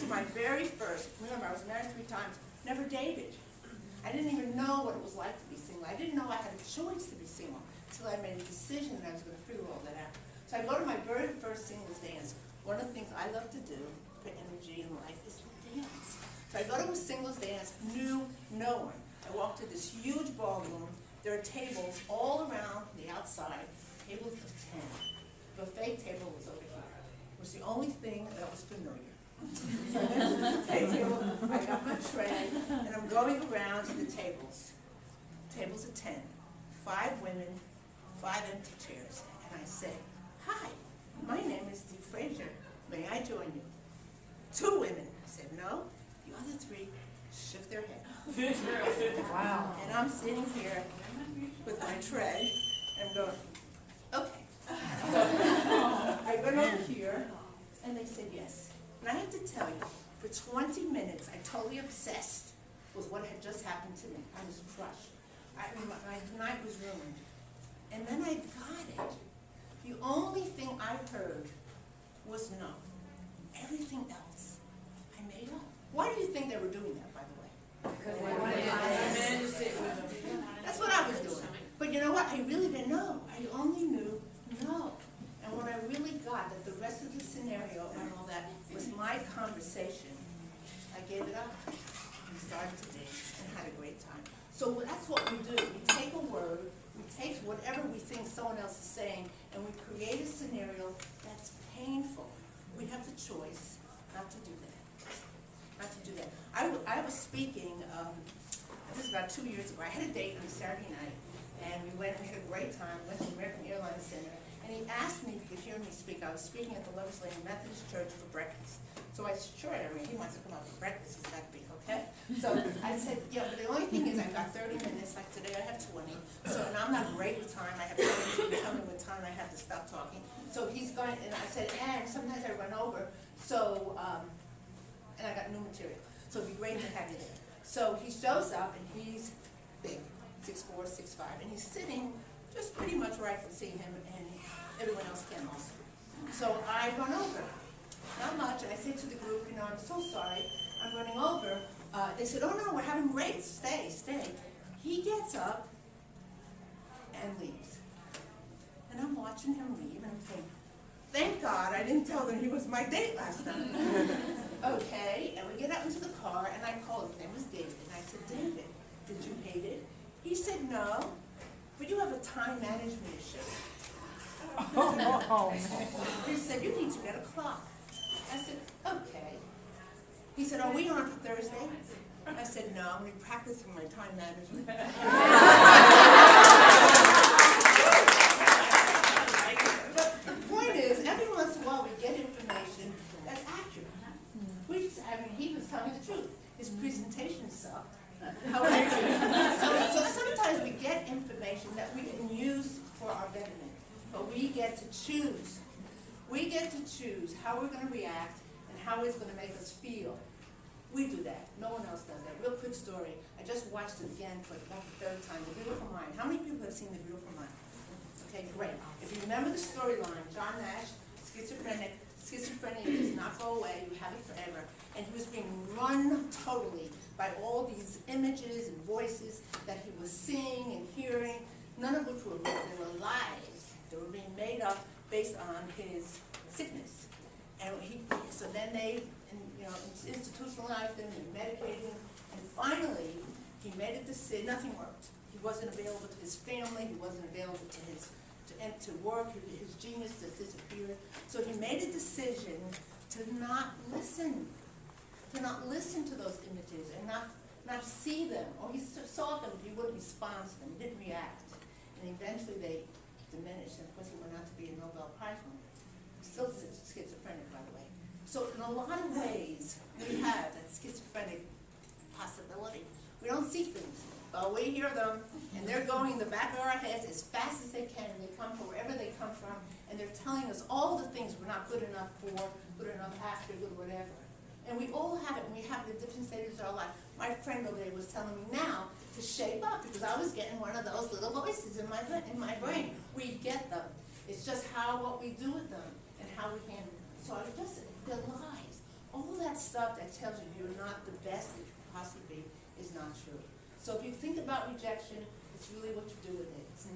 my very first, remember I was married 3 times, never dated. I didn't even know what it was like to be single. I didn't know I had a choice to be single until I made a decision that I was going to figure all that out. So I go to my very first singles dance. One of the things I love to do for energy in life is to dance. So I go to a singles dance, knew no one. I walked to this huge ballroom. There are tables all around the outside, tables of 10. The buffet table was over here. It was the only thing that was familiar. So I went to the buffet table, I got my tray, and I'm going around to the tables. Tables of 10. 5 women, 5 empty chairs. And I say, "Hi, my name is Dee Frazier. May I join you?" 2 women said no. The other 3 shook their head. Wow. And I'm sitting here with my tray and I'm going, okay. I went over here and they said yes. And I have to tell you, for 20 minutes I totally obsessed with what had just happened to me. I was crushed. My night was ruined. And then I got it. The only thing I heard was no. Everything else I made up. Why do you think they were doing that, by the way? Because they wanted to sit with them. That's what I was doing. But you know what? I really didn't know. I only knew no. And when I really got that the rest of the scenario and all that was my conversation, I gave it up. We started to date and had a great time. So that's what we do. We take a word, we take whatever we think someone else is saying, and we create a scenario that's painful. We have the choice not to do that. Not to do that. I was speaking, this was about 2 years ago. I had a date on a Saturday night, and we went and had a great time, went to the American Airlines Center, and he asked me if he could hear me speak. I was speaking at the Lover's Lane Methodist Church for breakfast. So I said, sure, he wants to come out for breakfast, he's got to be okay. So I said, yeah, but the only thing is I've got 30 minutes, like today I have 20, so, and I'm not great with time, I have to tell me what time I have to stop talking. So he's going, and I said, and sometimes I run over, so, and I got new material. So it'd be great to have you there. So he shows up and he's big, 6'4", 6'5", and he's sitting just pretty much right for seeing him, and everyone else can also. So I run over, not much, and I say to the group, you know, I'm so sorry, I'm running over. They said, oh no, we're having great, stay. He gets up and leaves. And I'm watching him leave, and I'm thinking, thank God I didn't tell them he was my date last night. Okay, and we get out into the car, and I called him. His name was David. And I said, David, did you hate it? He said, no, but you have a time management issue. He said, you need to get a clock. I said, okay. He said, are we on for Thursday? I said, no, I'm practicing my time management. But the point is, every once in a while we get information that's accurate. He was telling the truth. His presentation sucked. So sometimes we get information that we can use for our betterment, but we get to choose. We get to choose how we're going to react and how it's going to make us feel. We do that. No one else does that. Real quick story. I just watched it again for about the 3rd time, The Beautiful Mind. How many people have seen The Beautiful Mind? Okay, great. If you remember the storyline, John Nash, schizophrenic. Schizophrenia does not go away. You have it forever. And he was being run totally by all these images and voices that he was seeing and hearing, none of which were real. They were lies. They were being made up based on his sickness. And so then they, institutionalized him and medicated him. And finally, he made a decision. Nothing worked. He wasn't available to his family. He wasn't available to work. His genius just disappeared. So he made a decision to not listen to those images and not see them. Or he saw them, but he wouldn't respond to them. He didn't react. And eventually they diminished. And of course, he went on to be a Nobel Prize winner. Still schizophrenic, by the way. So in a lot of ways, we have that schizophrenic possibility. We don't see things, but we hear them, and they're going in the back of our heads as fast as they can, and they come from wherever they come from, and they're telling us all the things we're not good enough for, good enough after, good whatever. And we all have it, and we have it at different stages of our life. My friend over there was telling me now to shape up, because I was getting one of those little voices in my brain. We get them. It's just what we do with them, and how we handle them. So they're lies. all that stuff that tells you you're not the best that you could possibly be is not true. So if you think about rejection, it's really what you do with it. It's